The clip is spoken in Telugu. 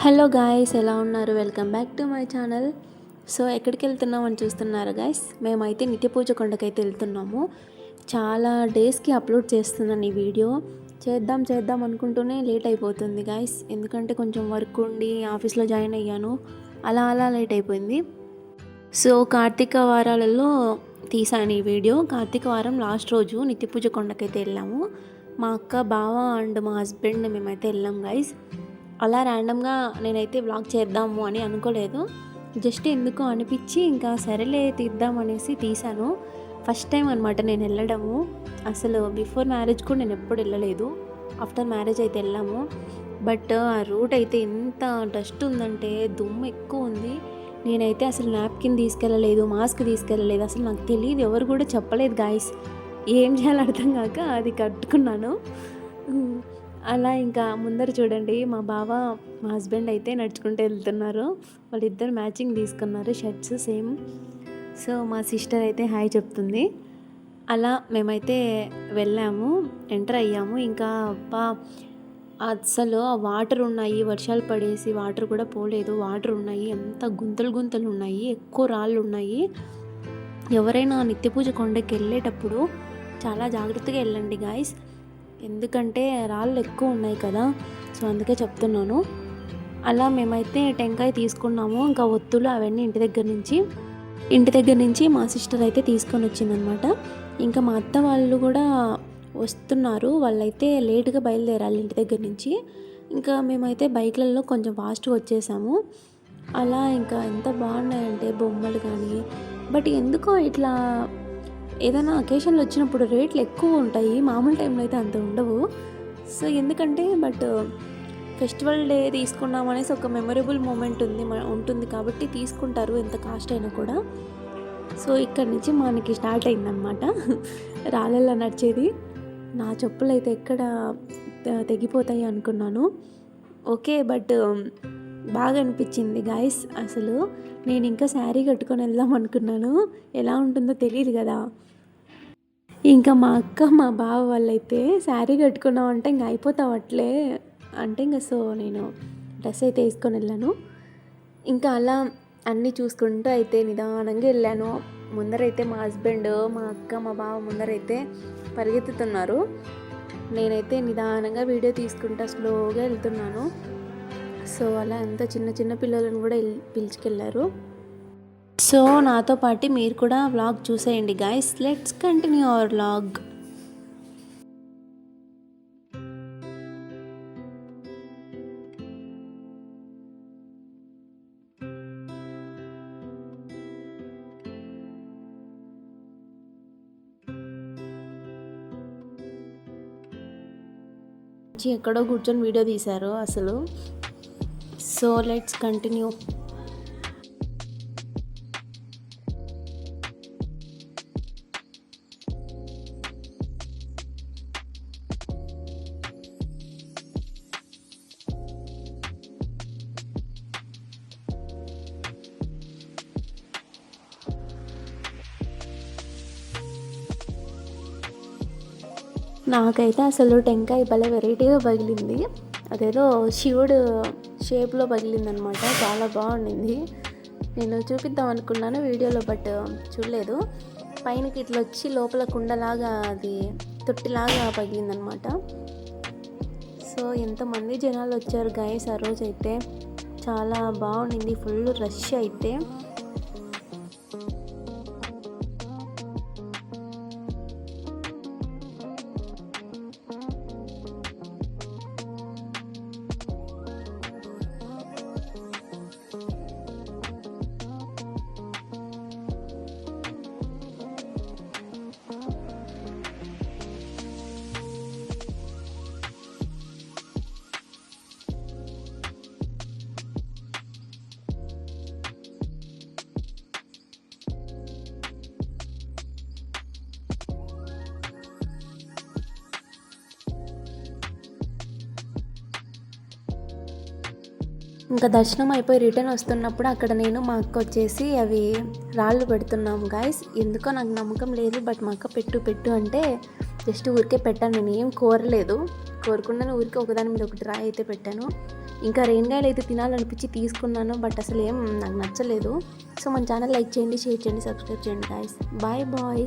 హలో గాయ్స్, ఎలా ఉన్నారు? Welcome back to my channel. So ఎక్కడికి వెళ్తున్నామని చూస్తున్నారు గాయ్స్. మేమైతే నిత్య పూజ కొండకైతే వెళ్తున్నాము. చాలా డేస్కి అప్లోడ్ చేస్తున్నాను ఈ వీడియో. చేద్దాం అనుకుంటూనే లేట్ అయిపోతుంది గాయ్స్. ఎందుకంటే కొంచెం వర్క్ ఉండి ఆఫీస్లో జాయిన్ అయ్యాను. అలా లేట్ అయిపోయింది. సో కార్తీక వారాలలో తీసాను ఈ వీడియో. కార్తీక వారం లాస్ట్ రోజు నిత్య పూజ కొండకైతే వెళ్ళాము. మా అక్క, బావ అండ్ మా హస్బెండ్ మేమైతే వెళ్ళాం గాయ్స్. అలా ర్యాండమ్గా నేనైతే వ్లాగ్ చేద్దాము అని అనుకోలేదు. జస్ట్ ఎందుకో అనిపించి ఇంకా సరేలే తీద్దాం అనేసి తీశాను. ఫస్ట్ టైం అనమాట నేను వెళ్ళడము. అసలు బిఫోర్ మ్యారేజ్ కూడా నేను ఎప్పుడు వెళ్ళలేదు. ఆఫ్టర్ మ్యారేజ్ అయితే వెళ్ళాము. బట్ ఆ రూట్ అయితే ఎంత డస్ట్ ఉందంటే దుమ్ము ఎక్కువ ఉంది. నేనైతే అసలు నాప్కిన్ తీసుకెళ్ళలేదు, మాస్క్ తీసుకెళ్ళలేదు. అసలు నాకు తెలియదు, ఎవరు కూడా చెప్పలేదు గాయస్. ఏం చేయాలో అర్థం కాక అది కట్టుకున్నాను. అలా ఇంకా ముందర చూడండి, మా బావ, మా హస్బెండ్ అయితే నడుచుకుంటూ వెళ్తున్నారు. వాళ్ళిద్దరు మ్యాచింగ్ తీసుకున్నారు, షర్ట్స్ సేమ్. సో మా సిస్టర్ అయితే హాయ్ చెప్తుంది. అలా మేమైతే వెళ్ళాము, ఎంటర్ అయ్యాము. ఇంకా అసలు వాటర్ ఉన్నాయి, వర్షాలు పడేసి వాటర్ కూడా పోలేదు. వాటర్ ఉన్నాయి, ఎంత గుంతలు ఉన్నాయి, ఎక్కువ రాళ్ళు ఉన్నాయి. ఎవరైనా నిత్య పూజ కొండకి వెళ్ళేటప్పుడు చాలా జాగ్రత్తగా వెళ్ళండి గాయస్. ఎందుకంటే రాళ్ళు ఎక్కువ ఉన్నాయి కదా, సో అందుకే చెప్తున్నాను. అలా మేమైతే టెంకాయ తీసుకున్నాము. ఇంకా ఒత్తులు అవన్నీ ఇంటి దగ్గర నుంచి మా సిస్టర్ అయితే తీసుకొని వచ్చిందనమాట. ఇంకా మా అత్త వాళ్ళు కూడా వస్తున్నారు. వాళ్ళైతే లేటుగా బయలుదేరాలి ఇంటి దగ్గర నుంచి. ఇంకా మేమైతే బైక్లలో కొంచెం ఫాస్ట్గా వచ్చేసాము. అలా ఇంకా ఎంత బాగున్నాయంటే బొమ్మలు కానీ. బట్ ఎందుకో ఇట్లా ఏదైనా అకేషన్లు వచ్చినప్పుడు రేట్లు ఎక్కువ ఉంటాయి, మామూలు టైంలో అయితే అంత ఉండవు. సో ఎందుకంటే బట్ ఫెస్టివల్ డే తీసుకున్నాం అనేసి ఒక మెమరబుల్ మూమెంట్ ఉంటుంది కాబట్టి తీసుకుంటారు, ఎంత కాస్ట్ అయినా కూడా. సో ఇక్కడ నుంచి మనకి స్టార్ట్ అయిందనమాట రాళ్ళల్లో నడిచేది. నా చెప్పులు అయితే ఎక్కడ తెగిపోతాయి అనుకున్నాను. ఓకే, బట్ బాగా అనిపించింది గాయస్. అసలు నేను ఇంకా శారీ కట్టుకొని వెళ్దాం అనుకున్నాను, ఎలా ఉంటుందో తెలియదు కదా. ఇంకా మా అక్క, మా బావ వాళ్ళైతే శారీ కట్టుకున్నాం అంటే ఇంకా అయిపోతావు అట్లే అంటే ఇంకా సో నేను డ్రెస్ అయితే వేసుకొని వెళ్ళాను. ఇంకా అలా అన్నీ చూసుకుంటూ అయితే నిదానంగా వెళ్ళాను. ముందరైతే మా హస్బెండ్, మా అక్క, మా బావ ముందరైతే పరిగెత్తుతున్నారు. నేనైతే నిదానంగా వీడియో తీసుకుంటా స్లోగా వెళ్తున్నాను. సో అలా అంత చిన్న పిల్లలను కూడా పిలుచుకెళ్ళారు. సో నాతో పాటు మీరు కూడా వ్లాగ్ చూసేయండి guys. Let's continue our vlog. ఎక్కడో కూర్చొని వీడియో తీశారు అసలు. So let's continue. నాకైతే అసలు టెంకాయ భలే వెరైటీగా పగిలింది. అదేదో శివుడు షేప్లో పగిలిందనమాట, చాలా బాగుండింది. నేను చూపిద్దాం అనుకున్నాను వీడియోలో, బట్ చూడలేదు. పైనకి ఇట్లా వచ్చి లోపల కుండలాగా అది తొట్టిలాగా పగిలిందనమాట. సో ఎంతమంది జనాలు వచ్చారు గాయస్ ఆ రోజు అయితే. చాలా బాగుండింది, ఫుల్ రష్ అయితే. ఇంకా దర్శనం అయిపోయి రిటర్న్ వస్తున్నప్పుడు అక్కడ నేను, మా అక్క వచ్చేసి అవి రాళ్ళు పెడుతున్నాం గాయస్. ఎందుకో నాకు నమ్మకం లేదు, బట్ మా అక్క పెట్టు అంటే జస్ట్ ఊరికే పెట్టాను. నేను ఏం కోరలేదు, కోరకుండానే ఊరికే ఒకదాని మీద ఒకటి రాయి అయితే పెట్టాను. ఇంకా రేణిగాయలు అయితే తినాలనిపించి తీసుకున్నాను, బట్ అసలు ఏం నాకు నచ్చలేదు. సో మన ఛానల్ లైక్ చేయండి, షేర్ చేయండి, సబ్స్క్రైబ్ చేయండి గాయ్స్. Bye bye.